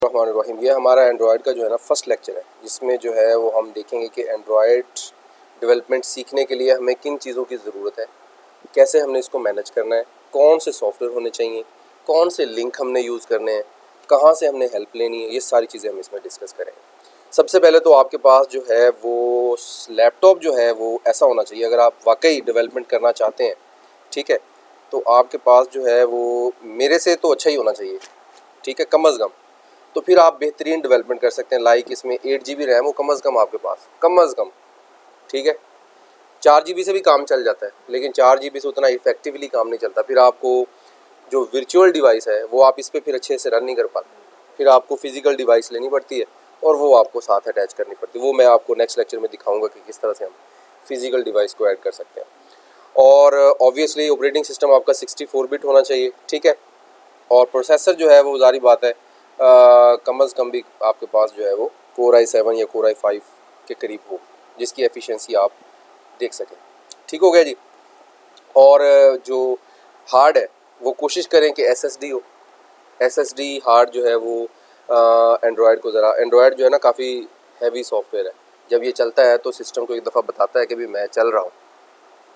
रहमानिर्रहीम। ये हमारा एंड्रॉयड का जो है ना फर्स्ट लेक्चर है, जिसमें जो है वो हम देखेंगे कि एंड्रॉयड डेवलपमेंट सीखने के लिए हमें किन चीज़ों की ज़रूरत है, कैसे हमने इसको मैनेज करना है, कौन से सॉफ्टवेयर होने चाहिए, कौन से लिंक हमने यूज़ करने हैं, कहाँ से हमने हेल्प लेनी है, ये सारी चीज़ें हम इसमें डिस्कस करेंगे। सबसे पहले तो आपके पास जो है वो लैपटॉप जो है वो ऐसा होना चाहिए, अगर आप वाकई डेवलपमेंट करना चाहते हैं, ठीक है, तो आपके पास जो है वो मेरे से तो अच्छा ही होना चाहिए, ठीक है, कम अज़ कम। तो फिर आप बेहतरीन डेवलपमेंट कर सकते हैं। लाइक इसमें 8 GB रैम हो कम अज़ कम आपके पास, कम अज़ कम, ठीक है। 4 GB से भी काम चल जाता है, लेकिन 4 GB से उतना इफेक्टिवली काम नहीं चलता। फिर आपको जो वर्चुअल डिवाइस है वो आप इस पर फिर अच्छे से रन नहीं कर पाते, फिर आपको फिजिकल डिवाइस लेनी पड़ती है और वो आपको साथ अटैच करनी पड़ती है। वो मैं आपको नेक्स्ट लेक्चर में दिखाऊंगा कि किस तरह से हम फिजिकल डिवाइस को ऐड कर सकते हैं। और ऑब्वियसली ऑपरेटिंग सिस्टम आपका 64 बिट होना चाहिए, ठीक है। और प्रोसेसर जो है वो जारी बात है कम अज़ कम भी आपके पास जो है वो Core i7 या Core i5 के करीब हो, जिसकी एफिशिएंसी आप देख सकें। ठीक हो गया जी। और जो हार्ड है वो कोशिश करें कि SSD हो। SSD हार्ड जो है वो एंड्रॉयड को ज़रा, एंड्रॉयड जो है ना काफ़ी हैवी सॉफ्टवेयर है, जब ये चलता है तो सिस्टम को एक दफ़ा बताता है कि भी मैं चल रहा हूँ,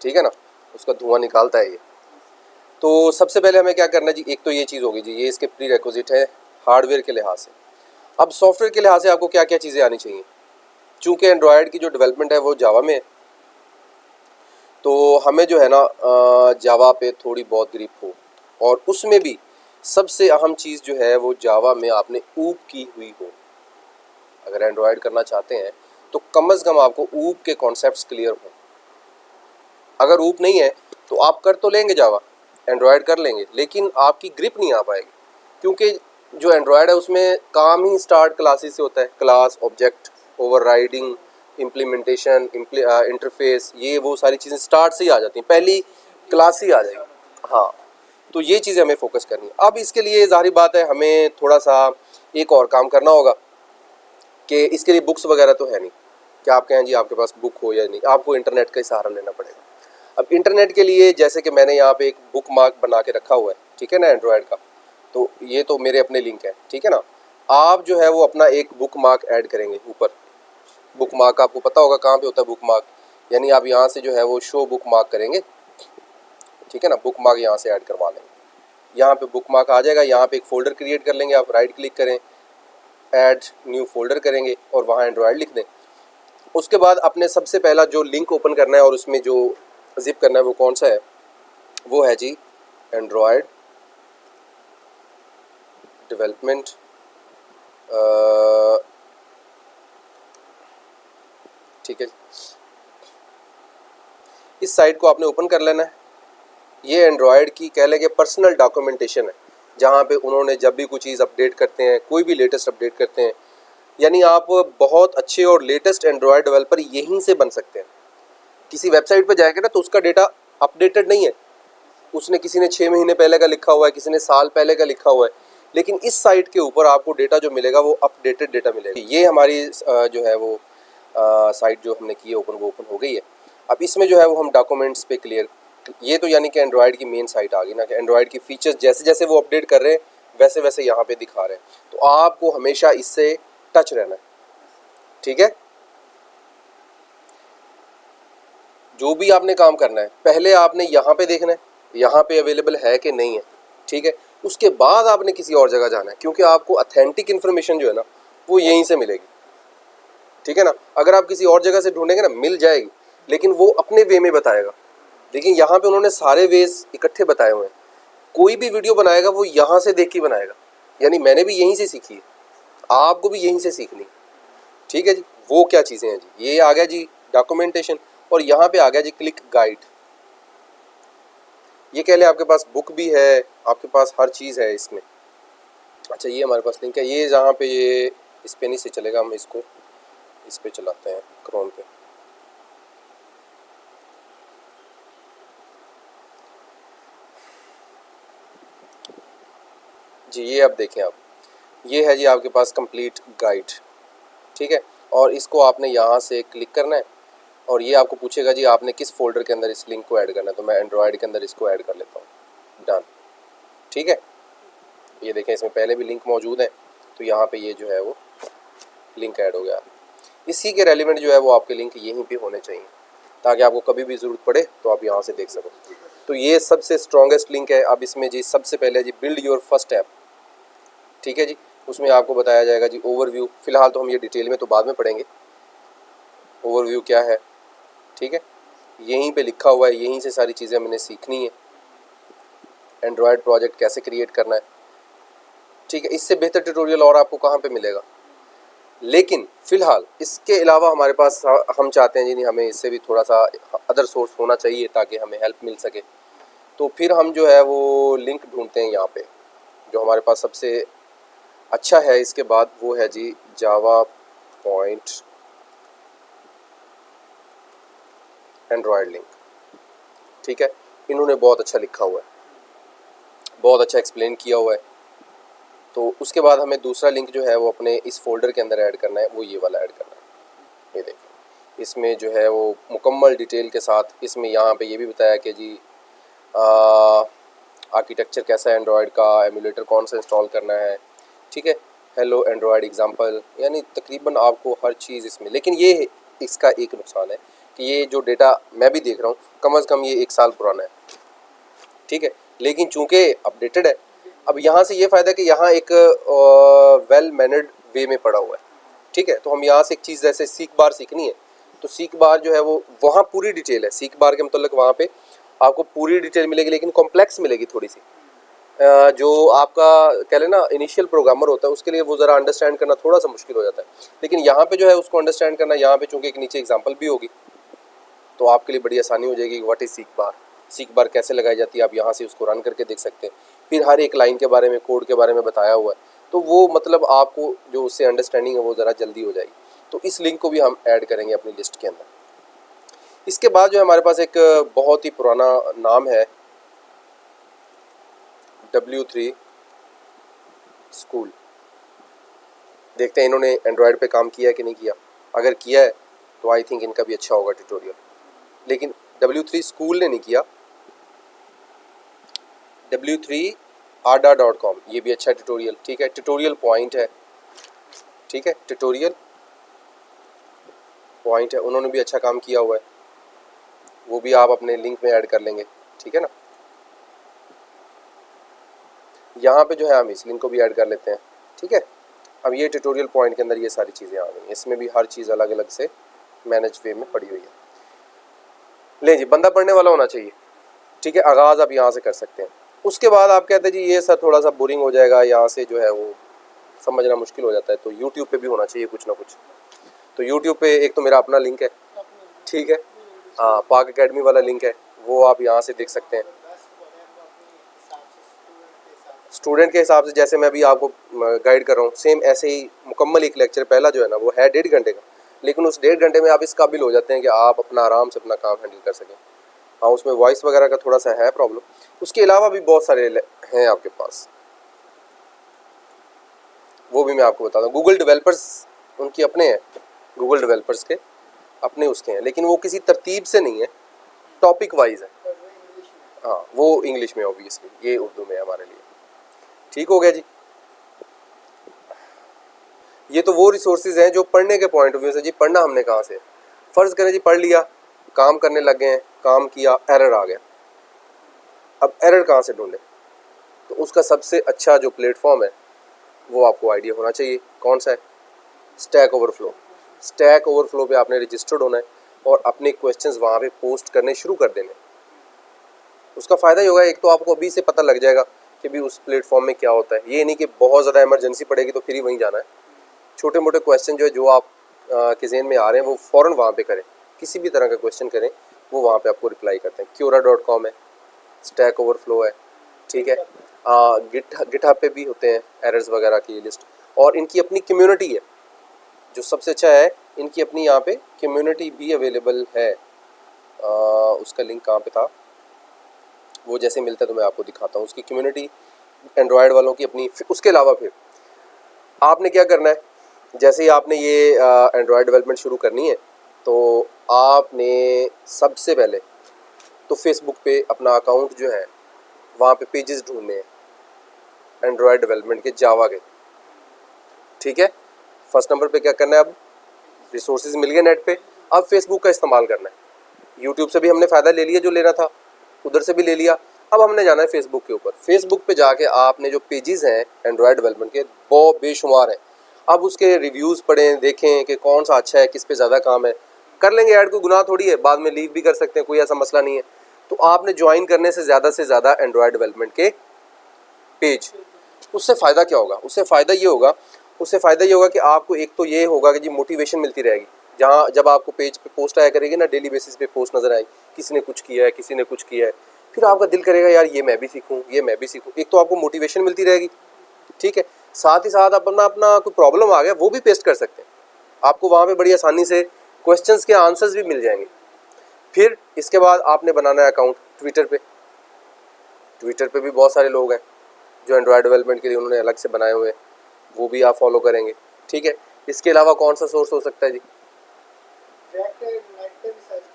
ठीक है ना, उसका धुआं निकालता है ये। तो सबसे पहले हमें क्या करना है जी, एक तो ये चीज़ होगी जी, ये इसके प्री रिक्विजिट है हार्डवेयर के लिहाज से। अब सॉफ्टवेयर के लिहाज से आपको क्या क्या चीज़ें आनी चाहिए। चूँकि एंड्रॉयड की जो डेवलपमेंट है वो जावा में है, तो हमें जो है ना जावा पे थोड़ी बहुत ग्रिप हो, और उसमें भी सबसे अहम चीज़ जो है वो जावा में आपने ऊप की हुई हो। अगर एंड्रॉयड करना चाहते हैं तो कम अज़ कम आपको ऊप के कॉन्सेप्ट्स क्लियर हो। अगर ऊप नहीं है तो आप कर तो लेंगे जावा, एंड्रॉयड कर लेंगे, लेकिन आपकी ग्रिप नहीं आ पाएगी, क्योंकि जो एंड्रॉयड है उसमें काम ही स्टार्ट क्लासेस से होता है। Class, object, overriding, implementation, interface, ये वो सारी चीज़ें स्टार्ट से ही आ जाती हैं, पहली क्लास ही आ जाएगी। हाँ, तो ये चीज़ें हमें फोकस करनी है। अब इसके लिए ज़ाहिर बात है हमें थोड़ा सा एक और काम करना होगा कि इसके लिए बुक्स वगैरह तो है नहीं कि आप कहें जी आपके पास बुक हो या नहीं, आपको इंटरनेट का ही सहारा लेना पड़ेगा। अब इंटरनेट के लिए जैसे कि मैंने यहाँ पे एक बुक मार्क बना के रखा हुआ है, ठीक है ना, एंड्रॉयड का, तो ये तो मेरे अपने लिंक है, ठीक है ना। आप जो है वो अपना एक बुक मार्क ऐड करेंगे ऊपर। बुक मार्क आपको पता होगा कहाँ पे होता है बुक मार्क, यानी आप यहाँ से जो है वो शो बुक मार्क करेंगे, ठीक है ना, बुक मार्क यहाँ से ऐड करवा लेंगे। यहाँ पे बुक मार्क आ जाएगा, यहाँ पे एक फ़ोल्डर क्रिएट कर लेंगे, आप राइट क्लिक करें, ऐड न्यू फोल्डर करेंगे और वहाँ एंड्रॉयड लिख दें। उसके बाद अपने सबसे पहला जो लिंक ओपन करना है और उसमें जो जिप करना है वो कौन सा है, वो है जी एंड्रॉयड डेवलपमेंट ठीक है। इस साइट को आपने ओपन कर लेना है। ये एंड्रॉयड की कह लेंगे पर्सनल डॉक्यूमेंटेशन है, जहाँ पे उन्होंने जब भी कोई चीज़ अपडेट करते हैं, कोई भी लेटेस्ट अपडेट करते हैं, यानी आप बहुत अच्छे और लेटेस्ट एंड्रॉयड डेवलपर यहीं से बन सकते हैं। किसी वेबसाइट पे जाएंगे ना तो उसका डेटा अपडेटेड नहीं है, उसने किसी ने 6 महीने पहले का लिखा हुआ है, किसी ने साल पहले का लिखा हुआ है, लेकिन इस साइट के ऊपर आपको डेटा जो मिलेगा वो अपडेटेड डेटा मिलेगा। ये हमारी जो है वो साइट जो हमने की है ओपन, वो ओपन हो गई है। अब इसमें जो है वो हम डॉक्यूमेंट्स पे क्लियर, ये तो यानी कि एंड्रॉयड की मेन साइट आ गई ना, कि एंड्रॉयड की फीचर्स जैसे जैसे वो अपडेट कर रहे हैं वैसे वैसे यहाँ पे दिखा रहे हैं, तो आपको हमेशा इससे टच रहना है, ठीक है। जो भी आपने काम करना है पहले आपने यहाँ पे देखना है यहाँ पे अवेलेबल है कि नहीं है, ठीक है। उसके बाद आपने किसी और जगह जाना है, क्योंकि आपको अथेंटिक इन्फॉर्मेशन जो है ना वो यहीं से मिलेगी, ठीक है ना। अगर आप किसी और जगह से ढूंढेंगे ना मिल जाएगी, लेकिन वो अपने वे में बताएगा, लेकिन यहाँ पे उन्होंने सारे वेज इकट्ठे बताए हुए हैं। कोई भी वीडियो बनाएगा वो यहाँ से देख के बनाएगा, यानी मैंने भी यहीं से सीखी है, आपको भी यहीं से सीखनी, ठीक है जी। वो क्या चीज़ें हैं जी, ये आ गया जी डॉक्यूमेंटेशन, और यहाँ पे आ गया जी क्लिक गाइड। ये कह ले आपके पास बुक भी है, आपके पास हर चीज़ है इसमें। अच्छा, ये हमारे पास लिंक है, ये जहाँ पे ये इस पे नहीं से चलेगा, हम इसको इस पे चलाते हैं क्रोम पे। जी ये अब देखें आप, ये है जी आपके पास कंप्लीट गाइड, ठीक है। और इसको आपने यहाँ से क्लिक करना है और ये आपको पूछेगा जी आपने किस फोल्डर के अंदर इस लिंक को ऐड करना है, तो मैं एंड्रॉयड के अंदर इसको ऐड कर लेता हूँ, डन, ठीक है। ये देखें इसमें पहले भी लिंक मौजूद है, तो यहाँ पे ये जो है वो लिंक ऐड हो गया। इसी के रेलिवेंट जो है वो आपके लिंक यहीं पे होने चाहिए ताकि आपको कभी भी ज़रूरत पड़े तो आप यहाँ से देख सको। तो ये सबसे स्ट्रॉन्गेस्ट लिंक है। अब इसमें जी सबसे पहले जी बिल्ड योर फर्स्ट ऐप, ठीक है जी। उसमें आपको बताया जाएगा जी ओवरव्यू। फ़िलहाल तो हम ये डिटेल में तो बाद में पढ़ेंगे ओवरव्यू क्या है, ठीक है। यहीं पे लिखा हुआ है, यहीं से सारी चीज़ें मैंने सीखनी है। एंड्रॉयड प्रोजेक्ट कैसे क्रिएट करना है, ठीक है। इससे बेहतर ट्यूटोरियल और आपको कहाँ पे मिलेगा। लेकिन फ़िलहाल इसके अलावा हमारे पास हम चाहते हैं जी नहीं, हमें इससे भी थोड़ा सा अदर सोर्स होना चाहिए ताकि हमें हेल्प मिल सके। तो फिर हम जो है वो लिंक ढूंढते हैं यहाँ पे। जो हमारे पास सबसे अच्छा है इसके बाद वो है जी जावा पॉइंट एंड्रॉयड लिंक, ठीक है। इन्होंने बहुत अच्छा लिखा हुआ है, बहुत अच्छा एक्सप्लेन किया हुआ है। तो उसके बाद हमें दूसरा लिंक जो है वो अपने इस फोल्डर के अंदर ऐड करना है, वो ये वाला ऐड करना है। ये देखिए इसमें जो है वो मुकम्मल डिटेल के साथ इसमें यहाँ पे ये भी बताया कि जी आर्किटेक्चर कैसा है एंड्रॉयड का, एमुलेटर कौन सा इंस्टॉल करना है, ठीक है। हेलो एंड्रॉयड एग्जांपल, यानी तकरीबन आपको हर चीज़ इसमें। लेकिन ये इसका एक नुकसान है कि ये जो डेटा मैं भी देख रहा हूँ कम से कम ये 1 साल पुराना है, ठीक है। लेकिन चूंकि अपडेटेड है, अब यहाँ से ये फ़ायदा है कि यहाँ एक वेल मैनर्ड वे में पड़ा हुआ है, ठीक है। तो हम यहाँ से एक चीज़ जैसे सीख बार सीखनी है तो सीख बार जो है वो वहाँ पूरी डिटेल है। सीख बार के मतलब वहाँ पे आपको पूरी डिटेल मिलेगी, लेकिन कॉम्प्लेक्स मिलेगी थोड़ी सी। जो आपका कह लें ना इनिशियल प्रोग्रामर होता है उसके लिए वो ज़रा अंडरस्टैंड करना थोड़ा सा मुश्किल हो जाता है। लेकिन यहाँ पे जो है उसको अंडरस्टैंड करना, यहाँ पे चूँकि एक नीचे एग्जांपल भी होगी तो आपके लिए बड़ी आसानी हो जाएगी। व्हाट इज़ सीख बार कैसे लगाई जाती है, आप यहाँ से उसको रन करके देख सकते हैं। फिर हर एक लाइन के बारे में, कोड के बारे में बताया हुआ है, तो वो मतलब आपको जो उससे अंडरस्टैंडिंग है वो ज़रा जल्दी हो जाएगी। तो इस लिंक को भी हम ऐड करेंगे अपनी लिस्ट के अंदर। इसके बाद जो हमारे पास एक बहुत ही पुराना नाम है W3 स्कूल। देखते हैं इन्होंने एंड्रॉयड पे काम किया है कि नहीं किया। अगर किया है तो आई थिंक इनका भी अच्छा होगा ट्यूटोरियल। लेकिन W3 स्कूल ने नहीं किया, W3ada.com ये भी अच्छा ट्यूटोरियल, ठीक है। ट्यूटोरियल पॉइंट है, ठीक है। ट्यूटोरियल पॉइंट है, उन्होंने भी अच्छा काम किया हुआ है, वो भी आप अपने लिंक में ऐड कर लेंगे, ठीक है ना। यहाँ पे जो है हम इस लिंक को भी ऐड कर लेते हैं, ठीक है। अब ये ट्यूटोरियल पॉइंट के अंदर ये सारी चीज़ें आ गई, इसमें भी हर चीज़ अलग अलग से मैनेज वे में पड़ी हुई है। ले जी बंदा पढ़ने वाला होना चाहिए, ठीक है। आगाज़ आप यहाँ से कर सकते हैं। उसके बाद आप कहते हैं जी ये सर थोड़ा सा बोरिंग हो जाएगा, यहाँ से जो है वो समझना मुश्किल हो जाता है, तो यूट्यूब पे भी होना चाहिए कुछ ना कुछ। तो यूट्यूब पे एक तो मेरा अपना लिंक है, ठीक है। हाँ पाक एकेडमी वाला लिंक है, वो आप यहाँ से देख सकते हैं। स्टूडेंट के हिसाब से जैसे मैं अभी आपको गाइड कर रहा हूँ सेम ऐसे ही मुकम्मल एक लेक्चर पहला जो है ना वो है 1.5 घंटे का, लेकिन उस 1.5 घंटे में आप इस काबिल हो जाते हैं कि आप अपना आराम से अपना काम हैंडल कर सकें। हाँ उसमें वॉइस वगैरह का थोड़ा सा है प्रॉब्लम, उसके अलावा भी बहुत सारे हैं आपके पास, वो भी मैं आपको बता दूँ। गूगल डेवलपर्स उनके अपने हैं, गूगल डेवलपर्स के अपने उसके हैं, लेकिन वो किसी तरतीब से नहीं है, टॉपिक वाइज है। हाँ वो इंग्लिश में ऑब्वियसली, ये उर्दू में हमारे लिए। ठीक हो गया जी। ये तो वो रिसोर्सेज हैं जो पढ़ने के पॉइंट ऑफ व्यू से। जी पढ़ना हमने कहाँ से, फ़र्ज़ करें जी पढ़ लिया, काम करने लग गए हैं, काम किया, एरर आ गया। अब एरर कहाँ से ढूंढें, तो उसका सबसे अच्छा जो प्लेटफॉर्म है वो आपको आइडिया होना चाहिए। कौन सा है, स्टैक ओवरफ्लो। स्टैक ओवरफ्लो पे आपने रजिस्टर्ड होना है और अपने क्वेश्चंस वहाँ पे पोस्ट करने शुरू कर देने। उसका फ़ायदा ही होगा, एक तो आपको अभी से पता लग जाएगा कि भी उस प्लेटफॉर्म में क्या होता है। ये नहीं कि बहुत ज़्यादा इमरजेंसी पड़ेगी तो फिर ही वहीं जाना है। छोटे मोटे क्वेश्चन जो है जो आप के ज़हन में आ रहे हैं वो फ़ौरन वहाँ पे करें, किसी भी तरह का क्वेश्चन करें वो वहाँ पे आपको रिप्लाई करते हैं। Quora.com है, स्टैक ओवरफ्लो है, ठीक है। गिटहब पे भी होते हैं एरर्स वगैरह की लिस्ट, और इनकी अपनी कम्युनिटी है। जो सबसे अच्छा है इनकी अपनी यहाँ पे कम्युनिटी भी अवेलेबल है। उसका लिंक कहाँ पे था, वो जैसे मिलता है तो मैं आपको दिखाता हूँ उसकी कम्युनिटी एंड्रॉयड वालों की अपनी। उसके अलावा फिर आपने क्या करना है, जैसे ही आपने ये एंड्रॉयड डेवलपमेंट शुरू करनी है तो आपने सबसे पहले तो फेसबुक पे अपना अकाउंट जो है वहाँ पे पेजेस ढूंढने हैं एंड्रॉयड डेवलपमेंट के, जावा के। ठीक है, फर्स्ट नंबर पे क्या करना है, अब रिसोर्सेज मिल गए नेट पे, अब फेसबुक का इस्तेमाल करना है। यूट्यूब से भी हमने फ़ायदा ले लिया जो लेना था, उधर से भी ले लिया, अब हमने जाना है फेसबुक के ऊपर। फेसबुक पे जाके आपने जो पेजेस हैं एंड्रॉयड डेवलपमेंट के वो बेशुमार हैं, अब उसके रिव्यूज़ पढ़ें, देखें कि कौन सा अच्छा है, किस पे ज़्यादा काम है, कर लेंगे ऐड, कोई गुनाह थोड़ी है, बाद में लीव भी कर सकते हैं, कोई ऐसा मसला नहीं है। तो आपने ज्वाइन करने से ज़्यादा एंड्रॉयड डेवलपमेंट के पेज, उससे फ़ायदा क्या होगा, उससे फ़ायदा ये होगा कि आपको एक तो ये होगा कि जी मोटिवेशन मिलती रहेगी, जहाँ जब आपको पेज पे पोस्ट आया करेगी ना, डेली बेसिस पे पोस्ट नज़र आएगी, किसी ने कुछ किया है, किसी ने कुछ किया है, फिर आपका दिल करेगा यार ये मैं भी सीखूँ, ये मैं भी सीखूँ। एक तो आपको मोटिवेशन मिलती रहेगी, ठीक है, साथ ही साथ अपना अपना कोई प्रॉब्लम आ गया वो भी पेस्ट कर सकते हैं, आपको वहाँ पे बड़ी आसानी से क्वेश्चंस के आंसर्स भी मिल जाएंगे। फिर इसके बाद आपने बनाना है अकाउंट ट्विटर पे। ट्विटर पे भी बहुत सारे लोग हैं जो एंड्रॉयड डेवलपमेंट के लिए उन्होंने अलग से बनाए हुए हैं, वो भी आप फॉलो करेंगे, ठीक है। इसके अलावा कौन सा सोर्स हो सकता है जी,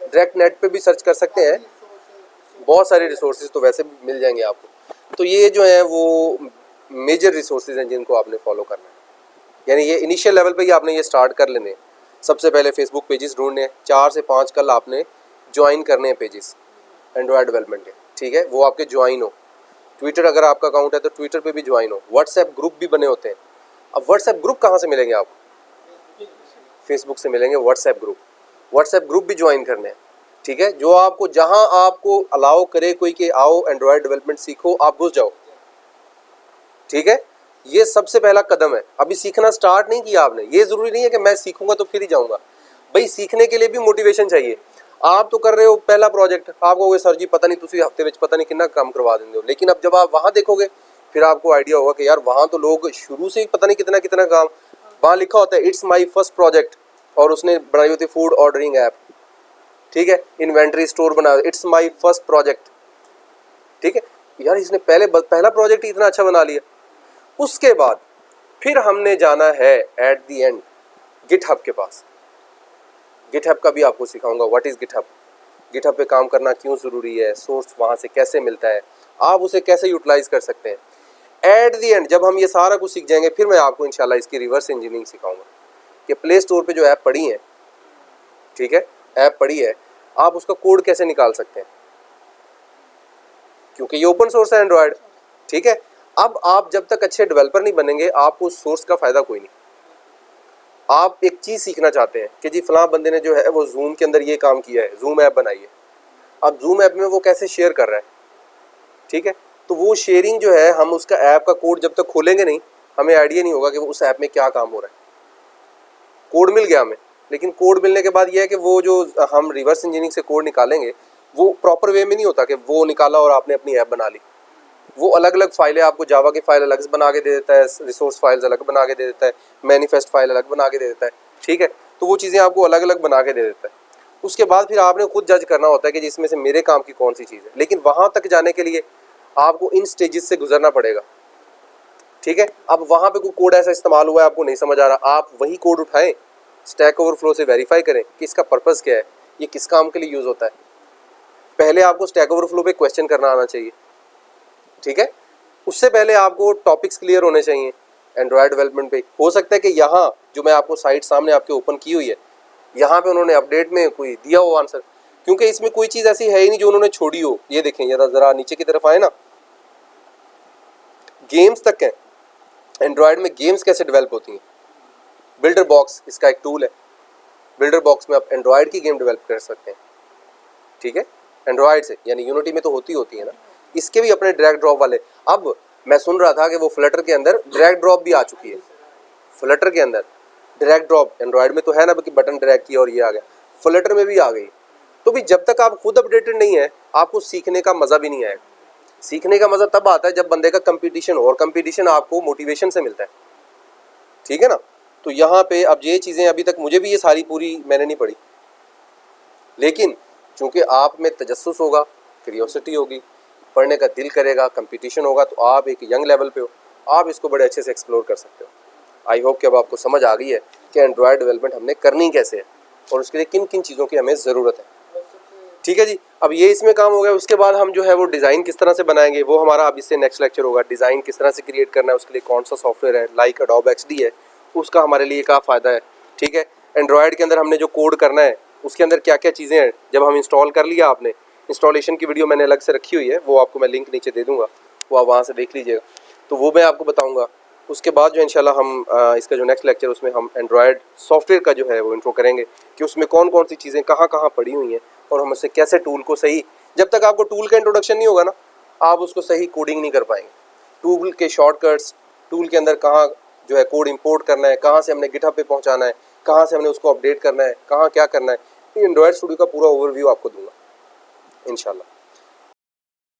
डायरेक्ट नेट पे भी सर्च कर सकते हैं, बहुत सारे रिसोर्सेज तो वैसे भी मिल जाएंगे आपको। तो ये जो है वो मेजर रिसोर्सेज हैं जिनको आपने फॉलो करना है, यानी ये इनिशियल लेवल पे ही आपने ये स्टार्ट कर लेने। सबसे पहले फेसबुक पेजेस ढूंढने हैं, 4 से 5 कल आपने ज्वाइन करने हैं पेजेस एंड्रॉयड डेवलपमेंट के, ठीक है, वो आपके ज्वाइन हो। ट्विटर अगर आपका अकाउंट है तो ट्विटर पे भी ज्वाइन हो। व्हाट्सएप ग्रुप भी बने होते हैं। अब व्हाट्सएप ग्रुप कहाँ से मिलेंगे आपको, फेसबुक से मिलेंगे व्हाट्सएप ग्रुप। व्हाट्सएप ग्रुप भी ज्वाइन करने हैं, ठीक है, जो आपको जहां आपको अलाउ करे कोई कि आओ एंड्रॉयड डेवलपमेंट सीखो, आप घुस जाओ, ठीक है। ये सबसे पहला कदम है, अभी सीखना स्टार्ट नहीं किया आपने, ये जरूरी नहीं है कि मैं सीखूंगा तो फिर ही जाऊंगा, भाई सीखने के लिए भी मोटिवेशन चाहिए। आप तो कर रहे हो पहला प्रोजेक्ट, आप कहोगे सर जी पता नहीं तुसी हफ्ते में पता नहीं कितना काम करवा देंगे हो, लेकिन अब जब आप वहां देखोगे फिर आपको आइडिया होगा कि यार वहां तो लोग शुरू से ही पता नहीं कितना कितना काम, वहां लिखा होता है इट्स माई फर्स्ट प्रोजेक्ट, और उसने बनाई होती फूड ऑर्डरिंग ऐप, ठीक है, इन्वेंट्री स्टोर बना, इट्स माई फर्स्ट प्रोजेक्ट, ठीक है, यार इसने पहला प्रोजेक्ट ही इतना अच्छा बना लिया। उसके बाद फिर हमने जाना है एट द एंड गिटहब के पास। गिटहब का भी आपको सिखाऊंगा व्हाट इज गिटहब, गिटहब पे काम करना क्यों ज़रूरी है, सोर्स वहाँ से कैसे मिलता है, आप उसे कैसे यूटिलाइज कर सकते हैं। एट द एंड जब हम ये सारा कुछ सीख जाएंगे फिर मैं आपको इंशाल्लाह इसकी रिवर्स इंजीनियरिंग सिखाऊंगा कि प्ले स्टोर पे जो ऐप पड़ी है, ठीक है, ऐप पड़ी है, आप उसका कोड कैसे निकाल सकते हैं, क्योंकि ये ओपन सोर्स है एंड्रॉयड, ठीक है। अब आप जब तक अच्छे डेवलपर नहीं बनेंगे आपको उस सोर्स का फ़ायदा कोई नहीं। आप एक चीज़ सीखना चाहते हैं कि जी फलां बंदे ने जो है वो जूम के अंदर ये काम किया है, जूम ऐप बनाई है, अब जूम ऐप में वो कैसे शेयर कर रहा है, ठीक है, तो वो शेयरिंग जो है हम उसका ऐप का कोड जब तक खोलेंगे नहीं हमें आइडिया नहीं होगा कि वो उस ऐप में क्या काम हो रहा है। कोड मिल गया हमें, लेकिन कोड मिलने के बाद ये है कि वो जो हम रिवर्स इंजीनियरिंग से कोड निकालेंगे वो प्रॉपर वे में नहीं होता कि वो निकाला और आपने अपनी ऐप बना ली। वो अलग अलग फाइलें आपको जावा की फाइल अलग से बना के दे देता है, रिसोर्स फाइल्स अलग बना के दे देता है, मैनिफेस्ट फाइल अलग बना के दे देता है, ठीक है, तो वो चीज़ें आपको अलग अलग बना के दे देता है। उसके बाद फिर आपने खुद जज करना होता है कि जिसमें से मेरे काम की कौन सी चीज़ है, लेकिन वहाँ तक जाने के लिए आपको इन स्टेजेस से गुजरना पड़ेगा, ठीक है। अब वहाँ पे कोई कोड ऐसा इस्तेमाल हुआ है आपको नहीं समझ आ रहा, आप वही कोड उठाएं, स्टैक ओवरफ्लो से वेरीफाई करें कि इसका पर्पज़ क्या है, ये किस काम के लिए यूज़ होता है। पहले आपको स्टैक ओवरफ्लो पे क्वेश्चन करना आना चाहिए, ठीक है। उससे पहले आपको टॉपिक्स क्लियर होने चाहिए एंड्रॉयड डेवलपमेंट पे। हो सकता है कि यहाँ जो मैं आपको साइट सामने आपके ओपन की हुई है यहाँ पे उन्होंने अपडेट में कोई दिया हो आंसर, क्योंकि इसमें कोई चीज़ ऐसी है ही नहीं जो उन्होंने छोड़ी हो। ये देखें ज़रा नीचे की तरफ आए ना, गेम्स तक हैं, एंड्रॉयड में गेम्स कैसे डेवलप होती हैं। बिल्डर बॉक्स इसका एक टूल है, बिल्डर बॉक्स में आप एंड्रॉयड की गेम डेवलप कर सकते हैं, ठीक है, एंड्रॉयड से, यानी यूनिटी में तो होती है ना, इसके भी अपने ड्रैग ड्रॉप वाले। अब मैं सुन रहा था कि वो फ्लटर के अंदर ड्रैग ड्रॉप भी आ चुकी है, फ्लटर के अंदर ड्रैग ड्रॉप, एंड्रॉयड में तो है ना कि बटन ड्रैग किया और ये आ गया, फ्लटर में भी आ गई। तो भी जब तक आप खुद अपडेटेड नहीं है आपको सीखने का मज़ा भी नहीं आएगा। सीखने का मज़ा तब आता है जब बंदे का कंपटीशन हो, और कंपटीशन आपको मोटिवेशन से मिलता है, ठीक है ना। तो यहाँ पे अब ये चीज़ें अभी तक मुझे भी ये सारी पूरी मैंने नहीं पढ़ी, लेकिन चूँकि आप में तजस्सुस होगा, क्यूरियोसिटी होगी, पढ़ने का दिल करेगा, कंपटीशन होगा, तो आप एक यंग लेवल पे हो, आप इसको बड़े अच्छे से एक्सप्लोर कर सकते हो। आई होप कि अब आपको समझ आ गई है कि एंड्रॉयड डेवलपमेंट हमने करनी कैसे है और उसके लिए किन किन चीज़ों की हमें ज़रूरत है, ठीक है जी। अब ये इसमें काम हो गया। उसके बाद हम जो है वो डिज़ाइन किस तरह से बनाएंगे वो हमारा अब इससे नेक्स्ट लेक्चर होगा। डिज़ाइन किस तरह से क्रिएट करना है, उसके लिए कौन सा सॉफ्टवेयर है, लाइक एडोब XD है, उसका हमारे लिए क्या फ़ायदा है, ठीक है। एंड्रॉयड के अंदर हमने जो कोड करना है उसके अंदर क्या क्या चीज़ें हैं, जब हम इंस्टॉल कर लिया आपने, इंस्टॉलेशन की वीडियो मैंने अलग से रखी हुई है, वो आपको मैं लिंक नीचे दे दूँगा, वो आप वहाँ से देख लीजिएगा, तो वो मैं आपको बताऊँगा। उसके बाद जो इंशाल्लाह हम इसका जो नेक्स्ट लेक्चर उसमें हम एंड्रॉयड सॉफ्टवेयर का जो है वो इंट्रो करेंगे कि उसमें कौन कौन सी चीज़ें कहाँ कहाँ पड़ी हुई हैं और हम उससे कैसे टूल को सही, जब तक आपको टूल का इंट्रोडक्शन नहीं होगा ना, आप उसको सही कोडिंग नहीं कर पाएंगे। टूल के शॉर्टकट्स, टूल के अंदर कहाँ जो है कोड इंपोर्ट करना है, कहाँ से हमने गिटहब पे पहुँचाना है, कहाँ से हमने उसको अपडेट करना है, कहाँ क्या करना है, एंड्रॉयड स्टूडियो का पूरा ओवरव्यू आपको दूंगा इंशाल्लाह।